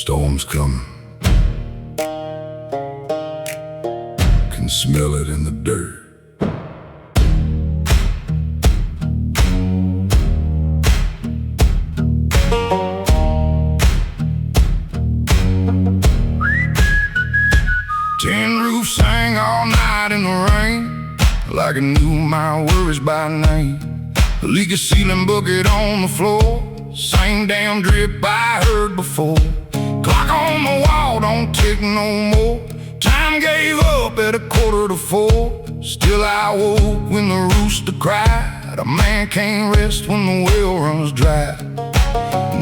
Storm's coming. Can smell it in the dirt. Tin roof sang all night in the rain, like it knew my worries by name. A leaky ceiling bucket on the floor, same damn drip I heard before. Clock on the wall don't tick no more. Time gave up at 3:45. Still I woke when the rooster cried. A man can't rest when the well runs dry.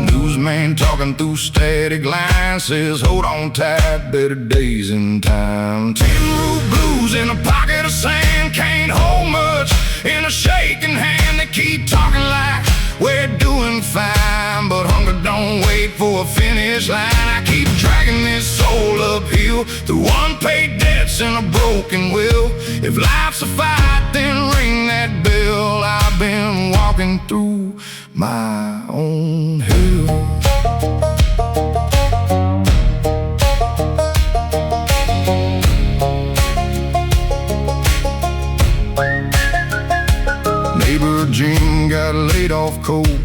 Newsman talking through static lines says, hold on tight, better days in time. Tin roof blues in a pocket of sand, can't hold much in a shaking hand. They keep talking like we're doing fine, but hunger don't wait for a finish line. I keep dragging this soul uphill through unpaid debts and a broken will. If life's a fight, then ring that bell. I've been walking through my own hell. Neighbor Jim got laid off cold,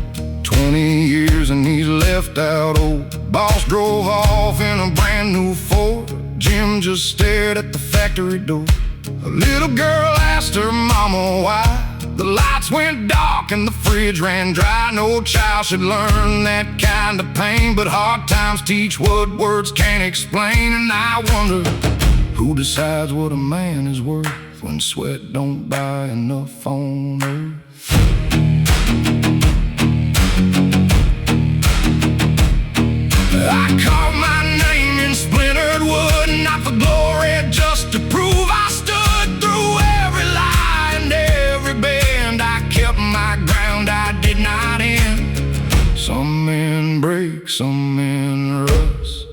20 years and he's left out old. Boss drove off in a brand new Ford. Jim just stared at the factory door. A little girl asked her mama why. The lights went dark and the fridge ran dry. No child should learn that kind of pain, but hard times teach what words can't explain. And I wonder, who decides what a man is worth when sweat don't buy enough on earth? I carved my name in splintered wood, not for glory, just to prove I stood through every lie and every bend. I kept my ground, I did not end. Some men break, some men rust.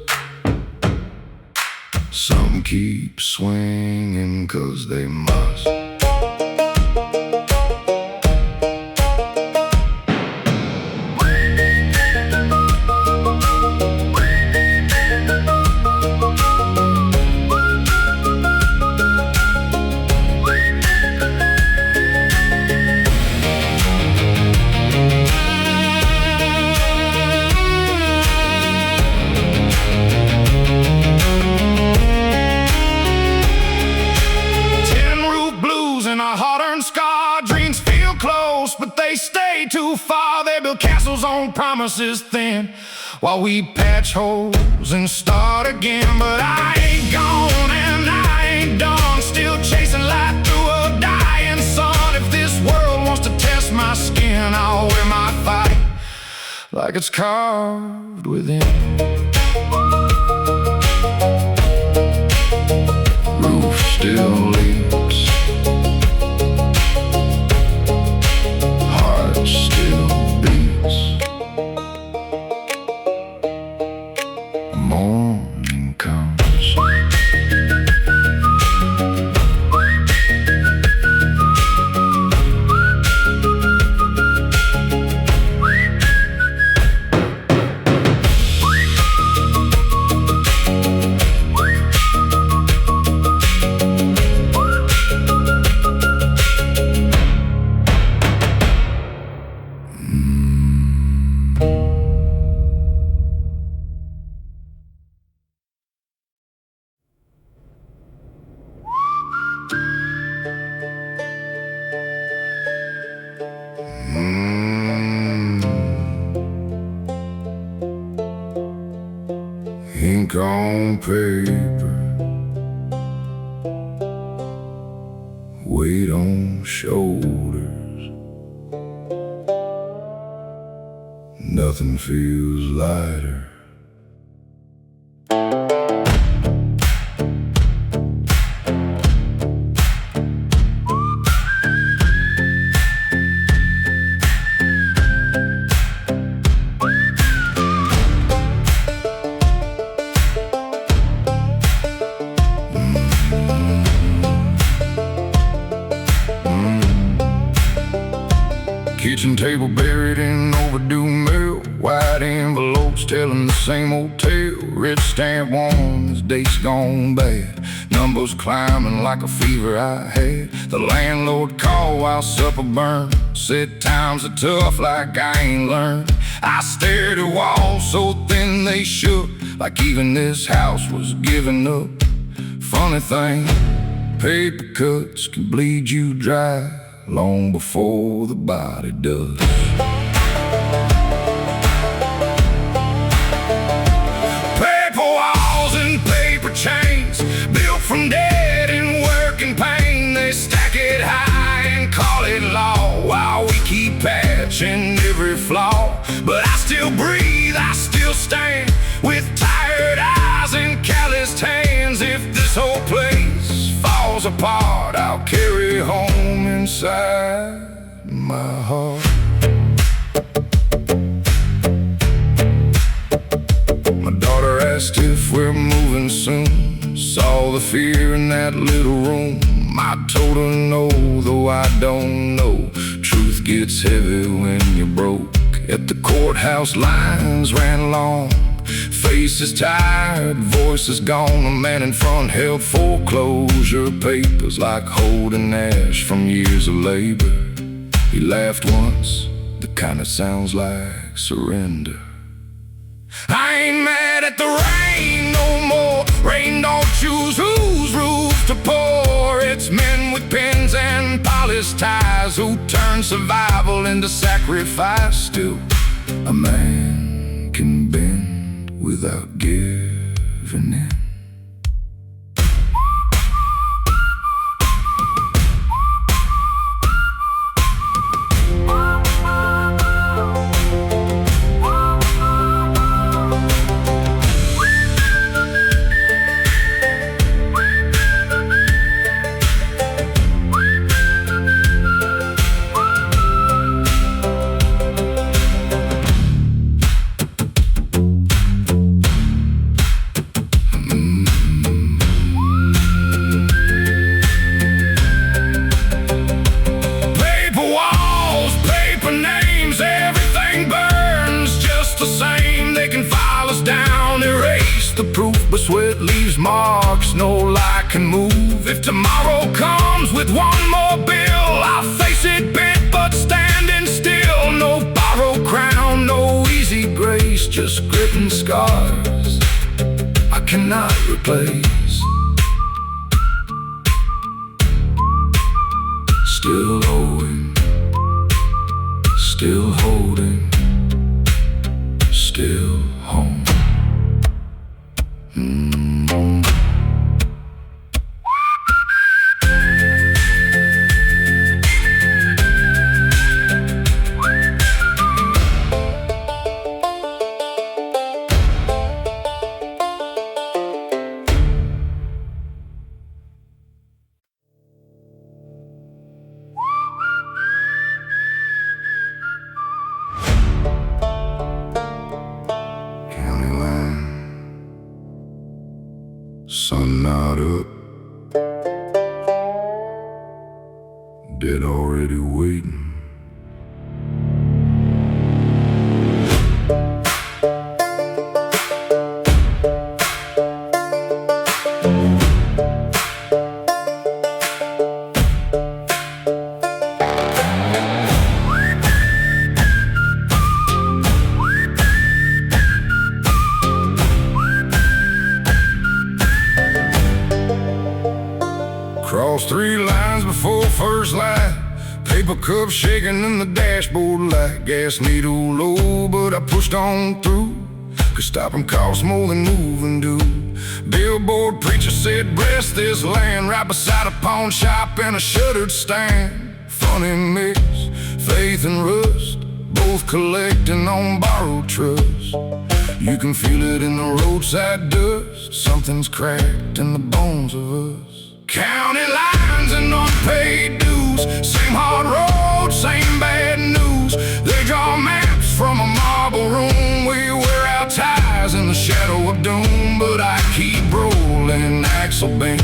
Some keep swinging 'cause they must. But they stay too far. They build castles on promises thin, while we patch holes and start again. But I ain't gone and I ain't done, still chasing light through a dying sun. If this world wants to test my skin, I'll wear my fight like it's carved within. Roof still leaks, still beats. Morning comes. Ink on paper, weight on shoulders. Nothing feels lighter. Kitchen table buried in overdue mail, white envelopes telling the same old tale. Red stamp warning as dates gone bad. Numbers climbing like a fever I had. The landlord called while supper burned. Said times are tough like I ain't learned. I stared at walls so thin they shook, like even this house was giving up. Funny thing, paper cuts can bleed you dry long before the body does. Paper walls and paper chains, built from dead and working pain. They stack it high and call it law, while we keep patching every flaw. But I still breathe, I still stand, with tired eyes and calloused hands. If this whole place falls apart, I'll carry home inside my heart. My daughter asked if we're moving soon. Saw the fear in that little room. I told her no, though I don't know. Truth gets heavy when you're broke. At the courthouse lines ran long, faces tired, voices gone. A man in front held foreclosure papers, like holding ash from years of labor. He laughed once, the kind that sounds like surrender. I ain't mad at the rain no more. Rain don't choose whose roof to pour. It's men with pens and polished ties who turn survival into sacrifice. Still, a man can bend without giving in. The proof, but sweat leaves marks no lie can move. If tomorrow comes with one more bill, I'll face it bent but standing still. No borrowed crown, no easy grace, just grit and scars I cannot replace. Still owing, still holding, still home. Sun not up, dead already waiting. Crossed 3 lines before first light. Paper cup shaking in the dashboard light. Gas needle low, but I pushed on through, 'cause stopping costs more than moving do. Billboard preacher said, bless this land, right beside a pawn shop and a shuttered stand. Funny mix, faith and rust, both collecting on borrowed trust. You can feel it in the roadside dust. Something's cracked in the bones of us. County lines and unpaid dues, same hard road, same bad news. They draw maps from a marble room. We wear our ties in the shadow of doom, but I keep rolling, axle bent,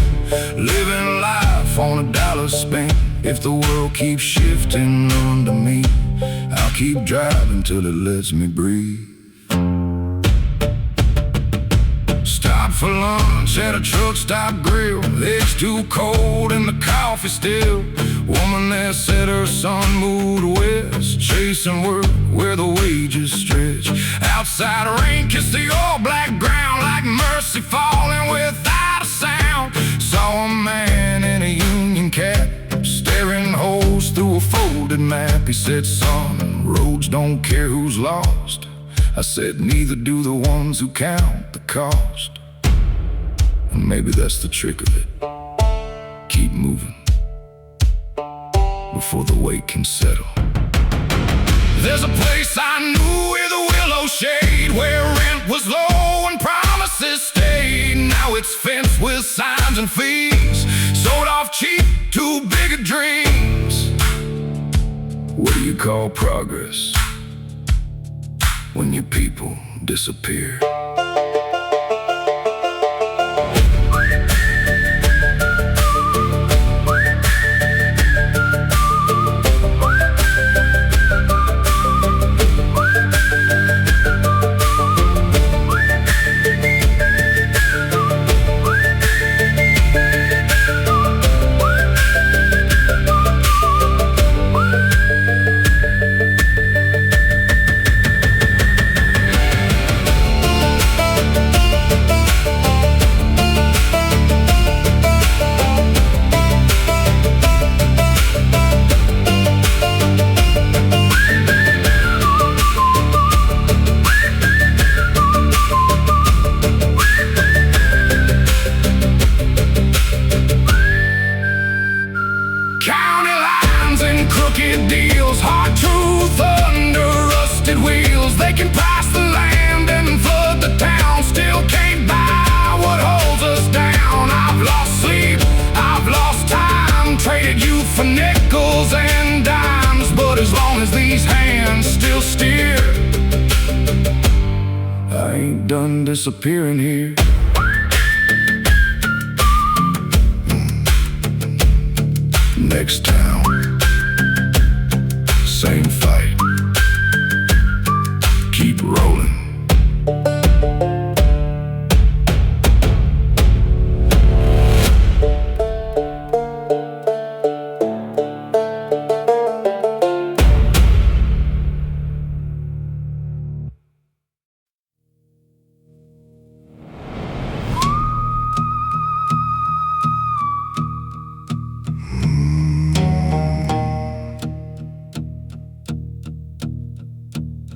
living life on a dollar spent. If the world keeps shifting under me, I'll keep driving till it lets me breathe. Stop for lunch at a truck stop grill. It's too cold and the coffee still. Woman that said her son moved west, chasing work where the wages stretch. Outside rain kissed the old black ground like mercy falling without a sound. Saw a man in a Union cap staring holes through a folded map. He said, son, roads don't care who's lost. I said, neither do the ones who count the cost. And maybe that's the trick of it. Keep moving before the weight can settle. There's a place I knew with a willow shade, where rent was low and promises stayed. Now it's fenced with signs and fees, sold off cheap to bigger dreams. What do you call progress when your people disappear? Deals, hard truth under rusted wheels. They can pass the land and flood the town, still can't buy what holds us down. I've lost sleep, I've lost time, traded you for nickels and dimes. But as long as these hands still steer, I ain't done disappearing here. Next town, same fight, keep rolling.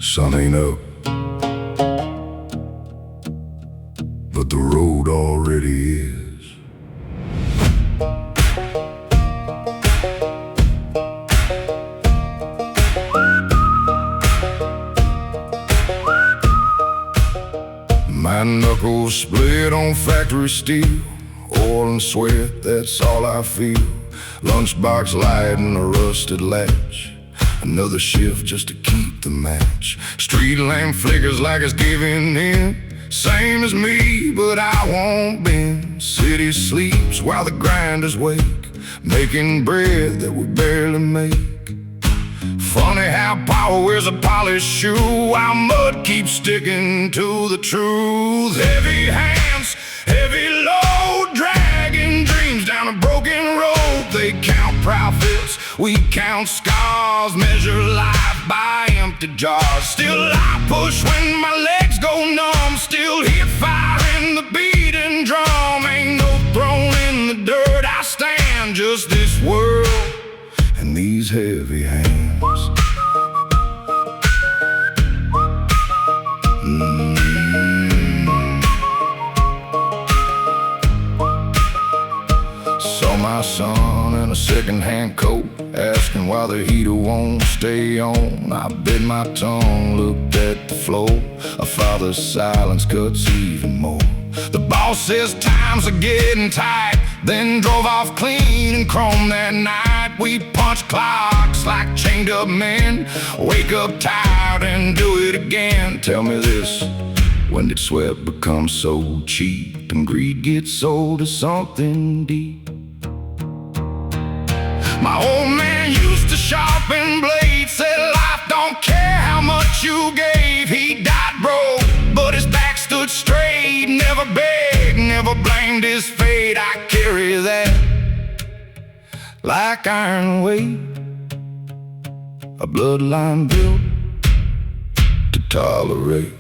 Sun ain't up, but the road already is. My knuckles split on factory steel, oil and sweat, that's all I feel. Lunchbox light and a rusted latch, another shift just to keep the match. Street lamp flickers like it's giving in, same as me, but I won't bend. City sleeps while the grinders wake, making bread that we barely make. Funny how power wears a polished shoe, while mud keeps sticking to the truth. Heavy hands, heavy load, dragging dreams down a broken road. They count profits, we count scars, measure life by empty jars. Still I push when my legs go numb, still hear fire in the beating drum. Ain't no throne in the dirt, I stand just this world and these heavy hands. Saw my son in a second-hand coat, asking why the heater won't stay on. I bit my tongue, looked at the floor. A father's silence cuts even more. The boss says times are getting tight, then drove off clean and chrome that night. We punch clocks like chained up men, wake up tired and do it again. Tell me this, when did sweat become so cheap and greed get sold to something deep? My old man used to sharpen blades, said life don't care like iron weight, a bloodline built to tolerate.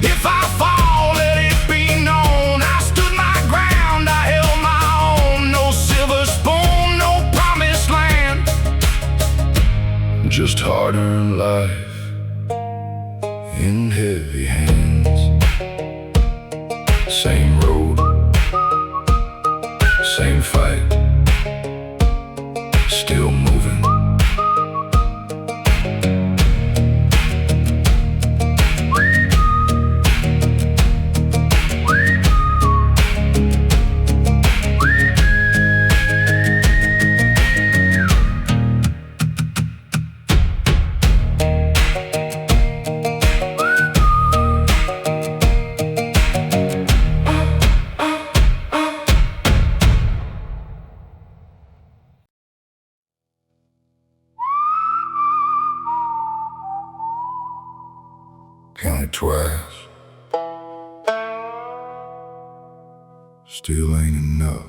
If I fall, let it be known I stood my ground, I held my own. No silver spoon, no promised land, just hard-earned life in heavy hands. Same road, same fight, still moving. Counted twice, still ain't enough.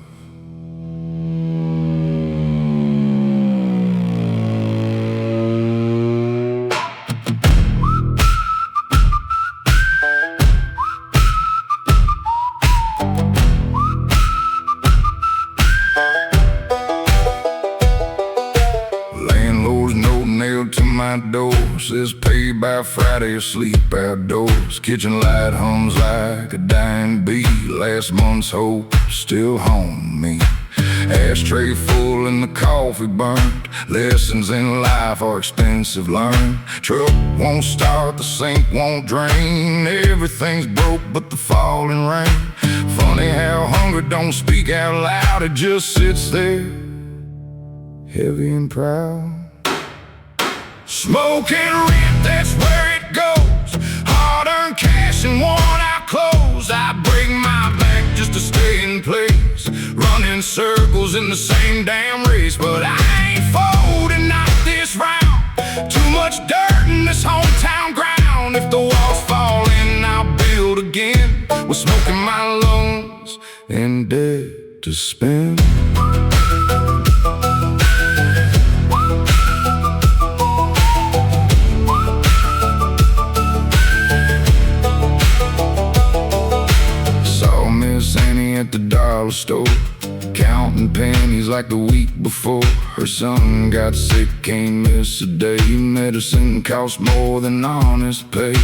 Landlord's note nailed to my door says pay by Friday or sleep outdoors. Kitchen light hums like a dying bee. Last month's hope still haunting me. Ashtray full and the coffee burnt. Lessons in life are expensive learned. Truck won't start, the sink won't drain. Everything's broke but the falling rain. Funny how hunger don't speak out loud. It just sits there, heavy and proud. Smoke and rent, that's where it goes. Hard-earned cash and worn-out clothes. I break my back just to stay in place, running circles in the same damn race. But I ain't folding, not this round. Too much dirt in this hometown ground. If the walls fall in, I'll build again, with smoke in my lungs and debt to spend. At the dollar store, counting pennies like the week before. Her son got sick, can't miss a day. Medicine costs more than honest pay.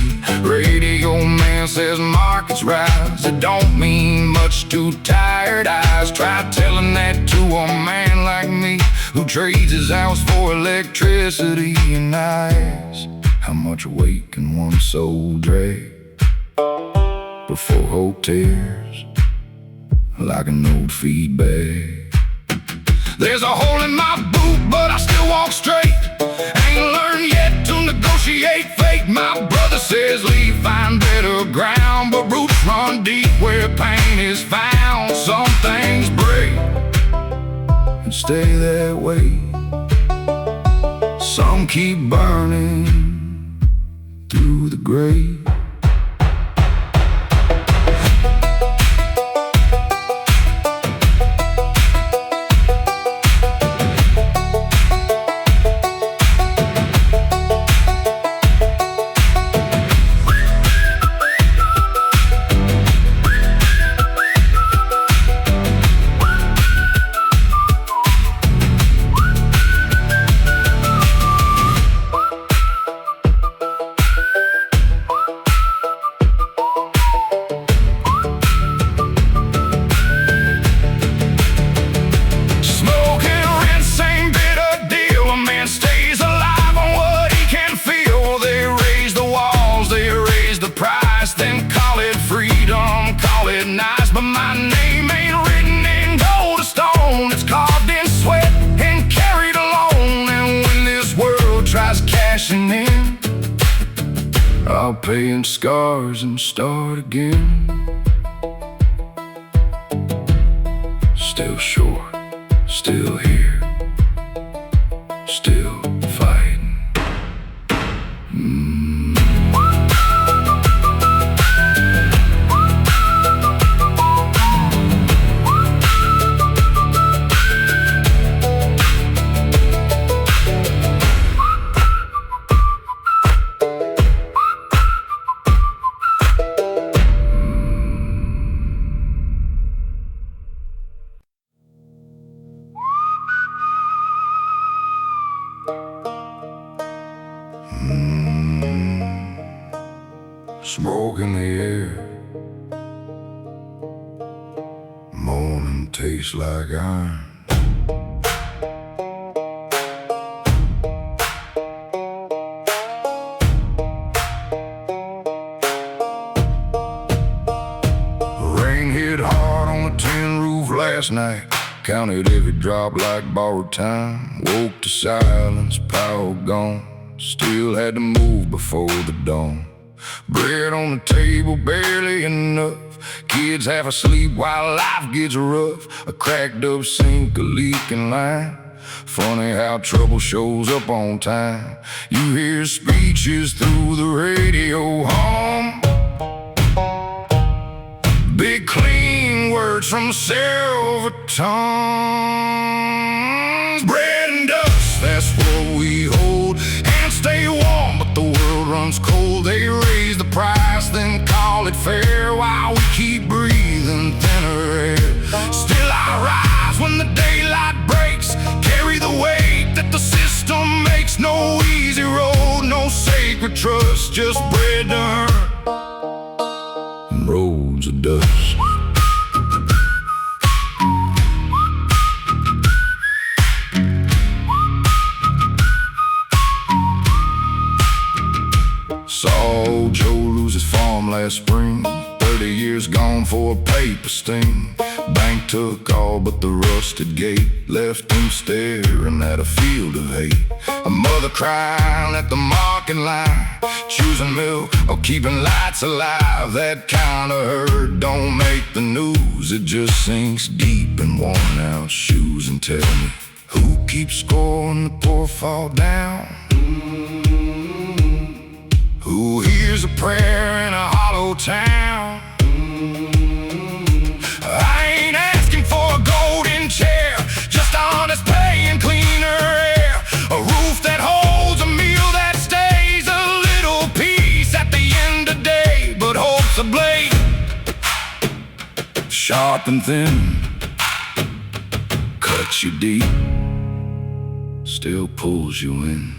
Radio man says markets rise. It don't mean much to tired eyes. Try telling that to a man like me, who trades his house for electricity and ice. How much weight can one soul drag before hope tears like an old feed bag? There's a hole in my boot, but I still walk straight. Ain't learned yet to negotiate fate. My brother says leave, find better ground, but roots run deep where pain is found. Some things break and stay that way. Some keep burning through the grave. I'll paint scars and start again. Still short, still here, still fighting. Smoke in the air, morning tastes like iron. Rain hit hard on the tin roof last night. Counted every drop like borrowed time. Woke to silence, power gone. Still had to move before the dawn. Bread on the table, barely enough. Kids half asleep while life gets rough. A cracked up sink, a leaking line. Funny how trouble shows up on time. You hear speeches through the radio hum. Big clean words from silver tongues. Bread and dust, that's what we hold. And stay warm, but the world runs cold. They raise the price, then call it fair, while we keep breathing thinner air. Still I rise when the daylight breaks. Carry the weight that the system makes. No easy road, no sacred trust. Just bread to earn and roads of dust. Saw Joe lose his farm last spring. 30 years gone for a paper sting. Bank took all but the rusted gate. Left him staring at a field of hate. A mother crying at the market line, choosing milk or keeping lights alive. That kind of hurt don't make the news. It just sinks deep in worn out shoes. And tell me, who keeps score when the poor fall down? Who hears a prayer in a hollow town? I ain't asking for a golden chair, just honest pay and cleaner air. A roof that holds a meal that stays, a little peace at the end of day. But hope's a blade, sharp and thin, cuts you deep, still pulls you in.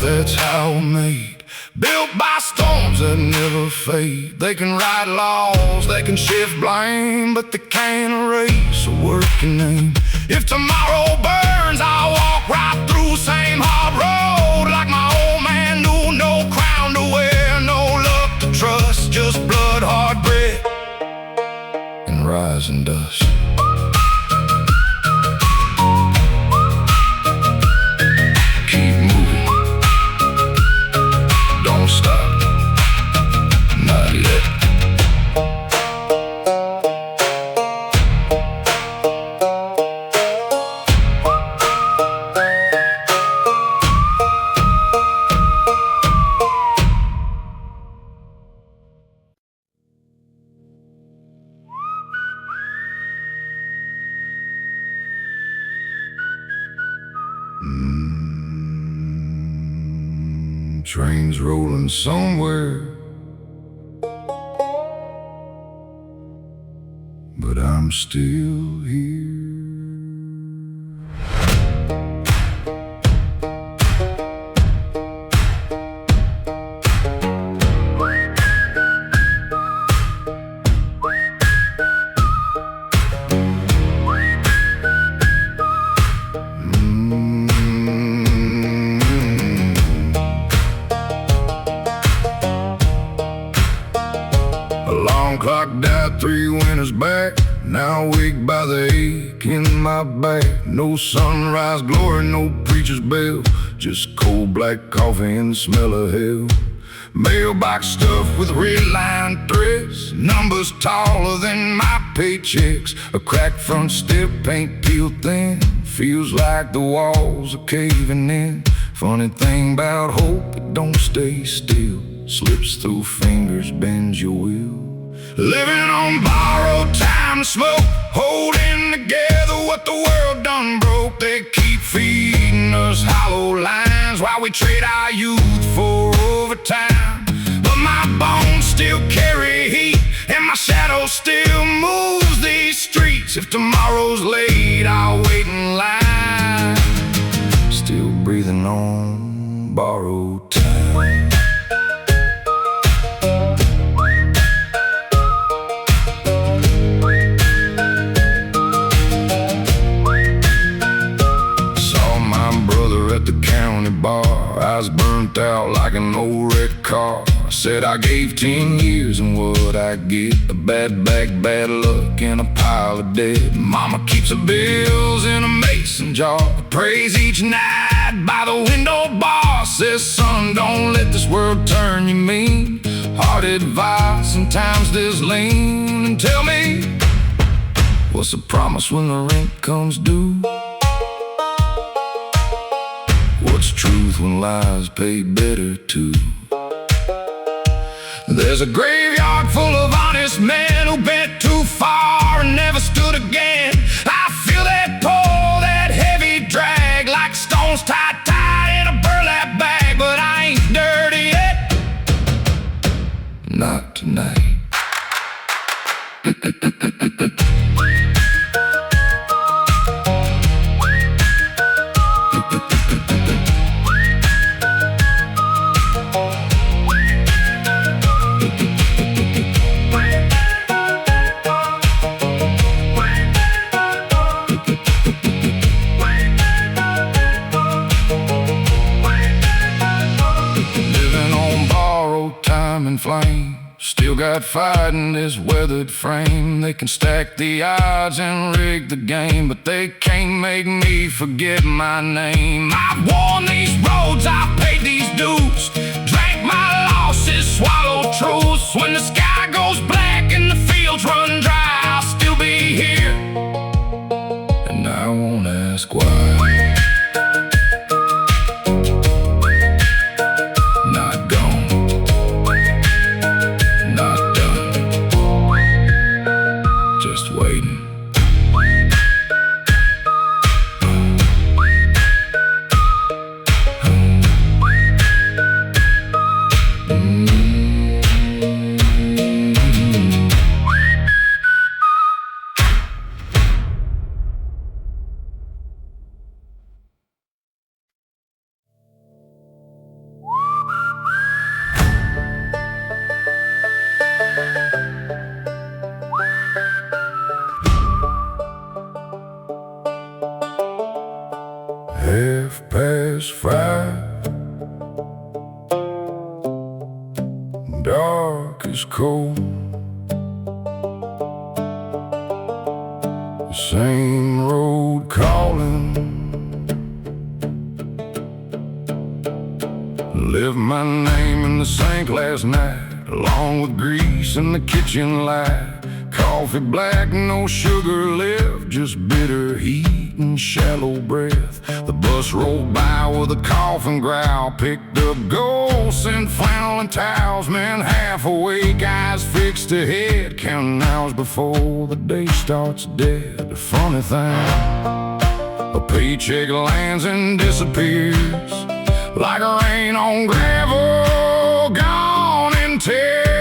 That's how we're made, built by storms that never fade. They can write laws, they can shift blame, but they can't erase a working name. If tomorrow burns, I'll walk right through same hard road. Like my old man knew, no crown to wear, no luck to trust, just blood, hard bread, and rising dust. Trains rolling somewhere, but I'm still here. clock died 3 winters back. Now awake by the ache in my back. No sunrise glory, no preacher's bell, just cold black coffee and the smell of hell. Mailbox stuffed with red line threads, numbers taller than my paychecks. A cracked front step, paint peeled thin, feels like the walls are caving in. Funny thing about hope, it don't stay still, slips through fingers, bends your will. Living on borrowed time and smoke, holding together what the world done broke. They keep feeding us hollow lines while we trade our youth for overtime. But my bones still carry heat, and my shadow still moves these streets. If tomorrow's late, I'll wait in line, still breathing on borrowed time. At the county bar, eyes burnt out like an old wrecked car. I said I gave 10 years and what I get, a bad back, bad luck, and a pile of debt. Mama keeps her bills in a mason jar, prays each night by the window bar. Says, son, don't let this world turn you mean. Hard advice, sometimes there's lean. And tell me, what's the promise when the rent comes due? What's truth when lies pay better too? There's a graveyard full of honest men who bent too far and never stood again. I feel that pull, that heavy drag, like stones tied in a burlap bag. But I ain't dirty yet, not tonight. Flame, still got fight in this weathered frame. They can stack the odds and rig the game, but they can't make me forget my name. I've worn these roads, I've paid these dues, drank my losses, swallowed truths. When the sky goes black and the fields run dry, I'll still be here, and I won't ask why. .5, dark is cold. The same road calling. Left my name in the sink last night, along with grease in the kitchen light. Coffee black, no sugar left, just bitter heat and shallow breath. The bus rolled by with a coffin growl, picked up ghosts and flannel and towels. Men half awake, eyes fixed ahead, counting hours before the day starts dead. A funny thing, a paycheck lands and disappears like rain on gravel, gone in tears.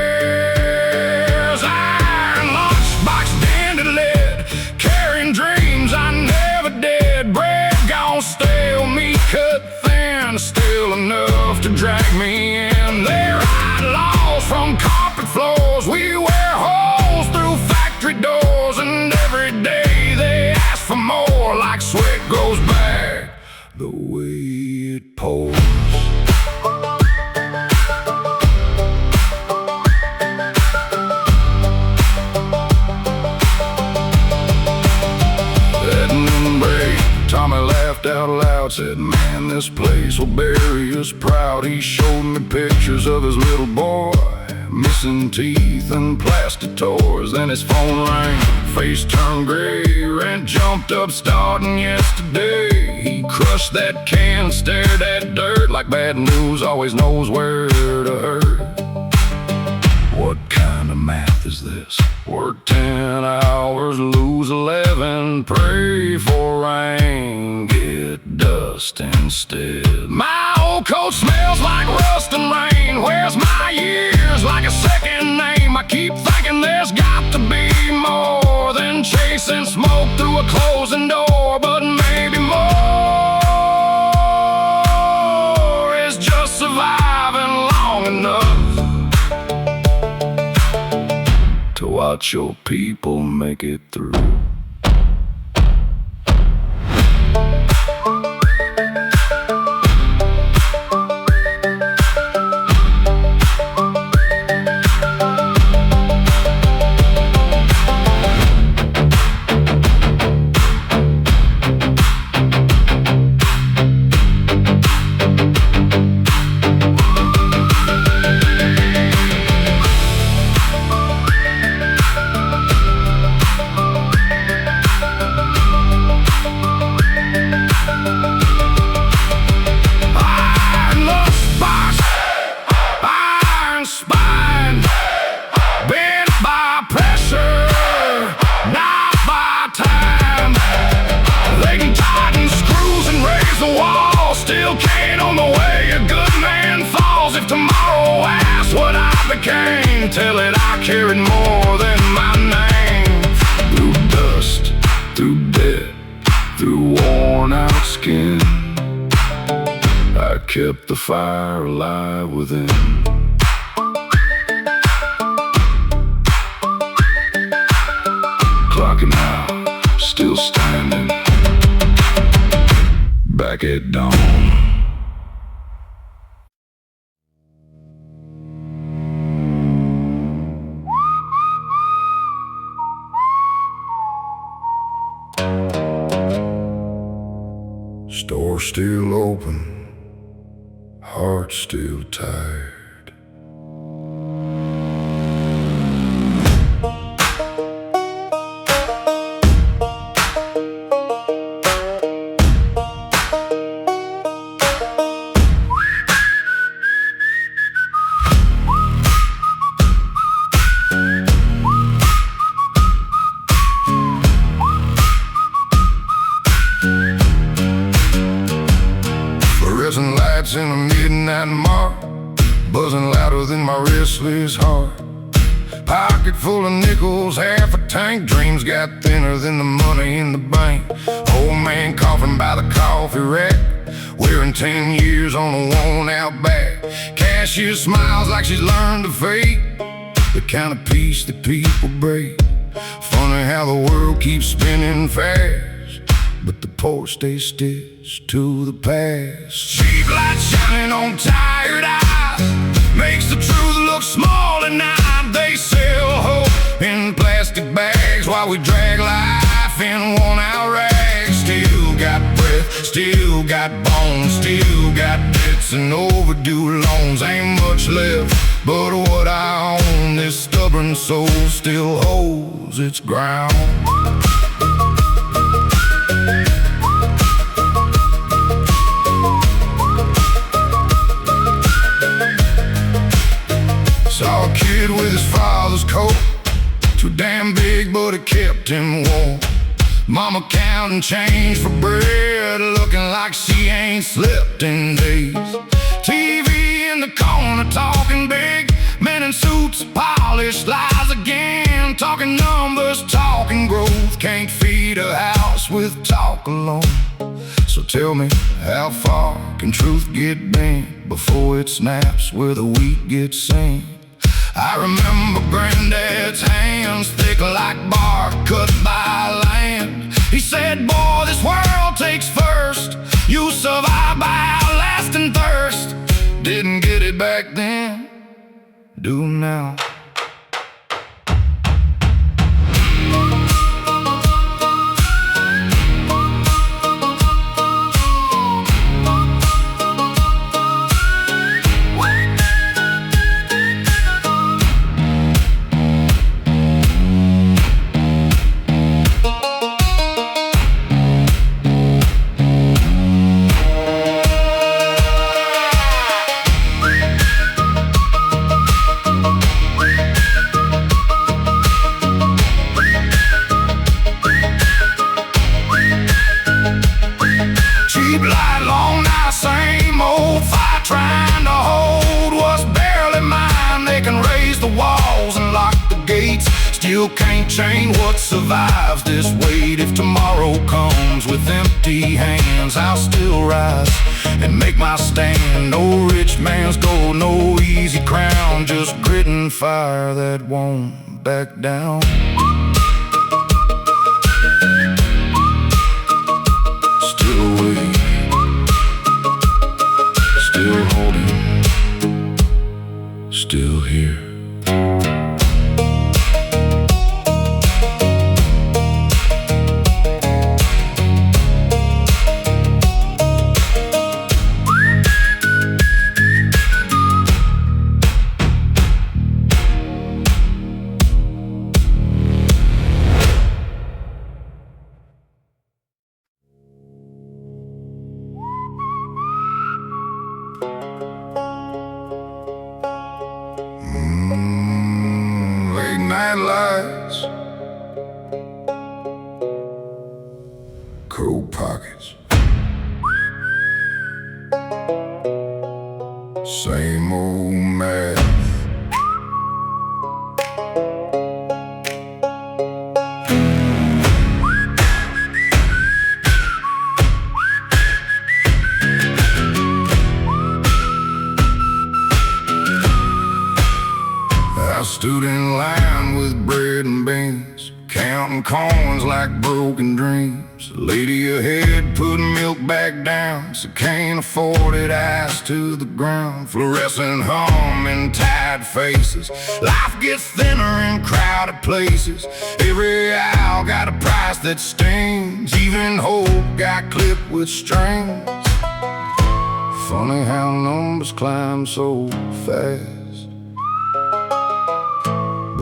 Dreams I never did, bread gone stale, meat cut thin, still enough to drag me in. They're outlaws from carpet floors, we wear holes through factory doors, and every day they ask for more, like sweat goes back the way it pours. out loud, said, man, this place will bury us proud. He showed me pictures of his little boy, missing teeth and plastic toys. Then his phone rang, face turned gray, rent jumped up starting yesterday. He crushed that can, stared at dirt, like bad news always knows where to hurt. What kind of math is this? Work 10 hours, lose 11, pray for rain, get dust instead. My old coat smells like rust and rain. Where's my years? Like a second name. I keep thinking there's got to be more than chasing smoke through a closing door. But maybe more is just surviving long enough to watch your people make it through. Tell it I carried more than my name. Through dust, through death, through worn out skin, I kept the fire alive within. Clocking out, still standing, back at dawn. Store still open, heart still tired. Fluorescent lights in a midnight mark, buzzing louder than my restless heart. Pocket full of nickels, half a tank. Dreams got thinner than the money in the bank. Old man coughing by the coffee rack, wearing 10 years on a worn-out back. Cashier smiles like she's learned to fake, the kind of peace that people break. Funny how the world keeps spinning fast, but the poor stay stitched to the past. Cheap lights shining on tired eyes, makes the truth look small at night. They sell hope in plastic bags while we drag life in worn-out rags. Still got breath, still got bones, still got debts and overdue loans. Ain't much left but what I own. This stubborn soul still holds its ground. Saw a kid with his father's coat, too damn big but it kept him warm. Mama counting change for bread, looking like she ain't slept in days. TV in the corner talking big, men in suits, polished lies again. Talking numbers, talking growth, can't feed a house with talk alone. So tell me, how far can truth get bent before it snaps where the wheat gets seen? I remember Granddad's hands, thick like bark cut by land. He said, boy, this world takes first. You survive by outlasting thirst. Didn't get it back then, do now. Still can't change what survives this weight. If tomorrow comes with empty hands, I'll still rise and make my stand. No rich man's gold, no easy crown, just grit and fire that won't back down. Still awake, still holding, still here. Late night lights, cold pockets, same old math. I stood in line with bread and beans, counting coins like broken dreams. The lady ahead put milk back down, so can't afford it, eyes to the ground. Fluorescent hum and tired faces, life gets thinner in crowded places. Every aisle got a price that stings, even hope got clipped with strings. Funny how numbers climb so fast,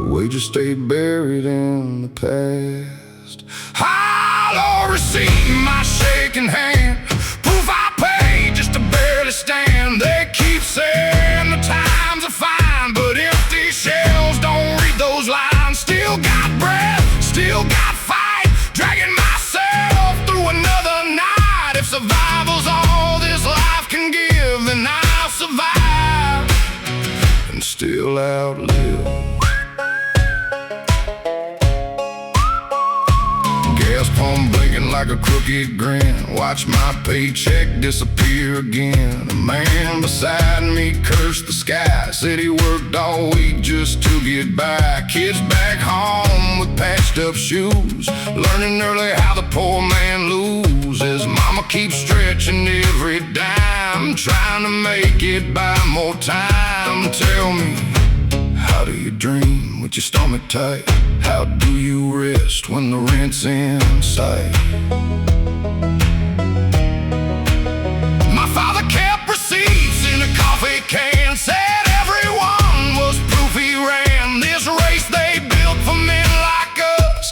wages stay buried in the past. Hollow receipt in my shaking hand, proof I paid just to barely stand. They keep saying the times are fine, but empty shells don't read those lines. Still got breath, still got fight, dragging myself through another night. If survival's all this life can give, then I'll survive and still outlive. Gas pump blinking like a crooked grin, watch my paycheck disappear again. A man beside me cursed the sky, said he worked all week just to get by. Kids back home with patched up shoes, learning early how the poor man loses. Mama keeps stretching every dime, trying to make it buy more time. Tell me, how do you dream with your stomach tight? How do you rest when the rent's in sight? My father kept receipts in a coffee can, said everyone was proof he ran. This race they built for men like us,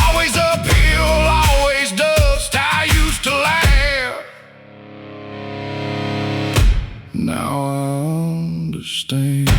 always uphill, always dust. I used to laugh, now I understand.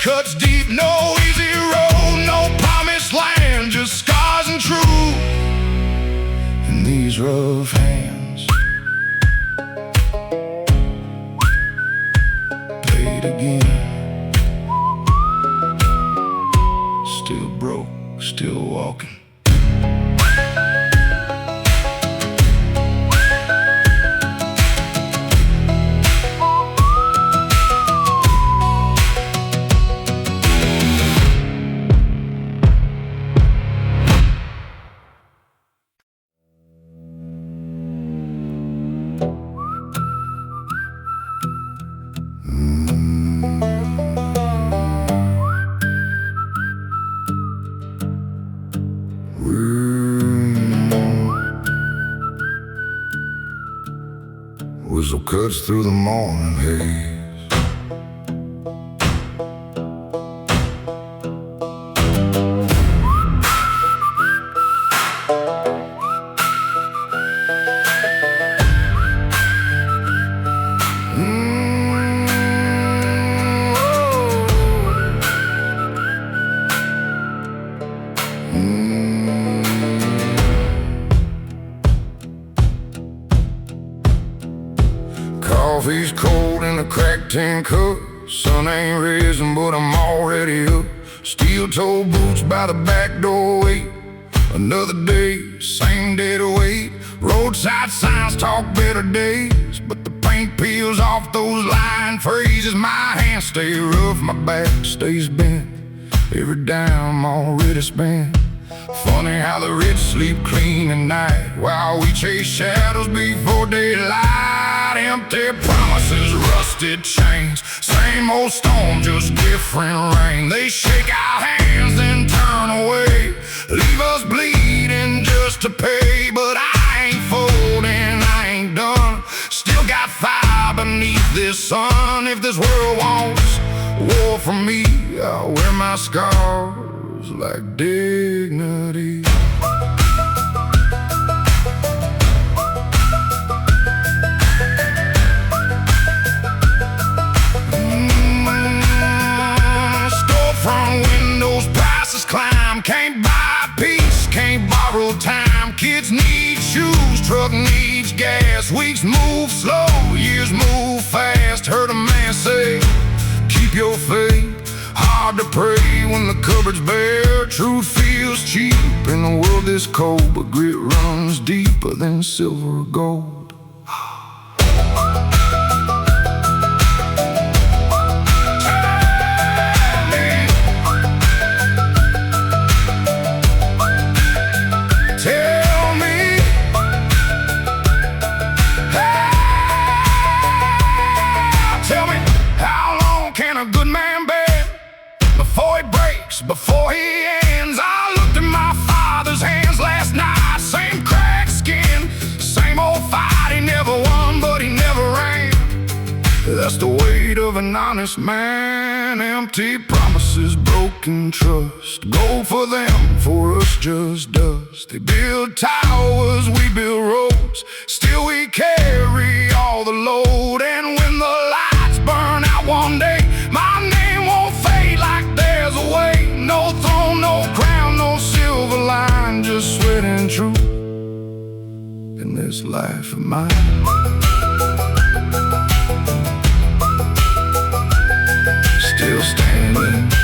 Cuts deep, no easy road, no promised land, just scars and truth in these rough hands. Paid again, still broke, still walking. Whistle cuts through the morning haze. Coffee's cold in a cracked tin cup. Sun ain't risen, but I'm already up. Steel-toe boots by the back door wait. Another day, same dead weight. Roadside signs talk better days, but the paint peels off those line phrases. My hands stay rough, my back stays bent. Every dime already spent. Funny how the rich sleep clean at night, while we chase shadows before daylight. Empty promises, rusted chains, same old storm, just different rain. They shake our hands then turn away, leave us bleeding just to pay. But I ain't folding, I ain't done. Still got fire beneath this sun. If this world wants war from me, I'll wear my scars like dignity. Storefront windows, prices climb. Can't buy peace, can't borrow time. Kids need shoes, truck needs gas. Weeks move slow, years move fast. Heard a man say, keep your faith. Hard to pray when the cupboard's bare. Truth feels cheap in a world this cold, but grit runs deeper than silver or gold. Before he ends, I looked at my father's hands last night. Same cracked skin, same old fight. He never won, but he never ran. That's the weight of an honest man. Empty promises, broken trust. Gold for them, for us just dust. They build towers, we build roads. Still we carry all the load. And when the lights burn out one day, my name won't fade like there's a way. No throne, no crown, no silver line, just sweat and truth in this life of mine. Still standing.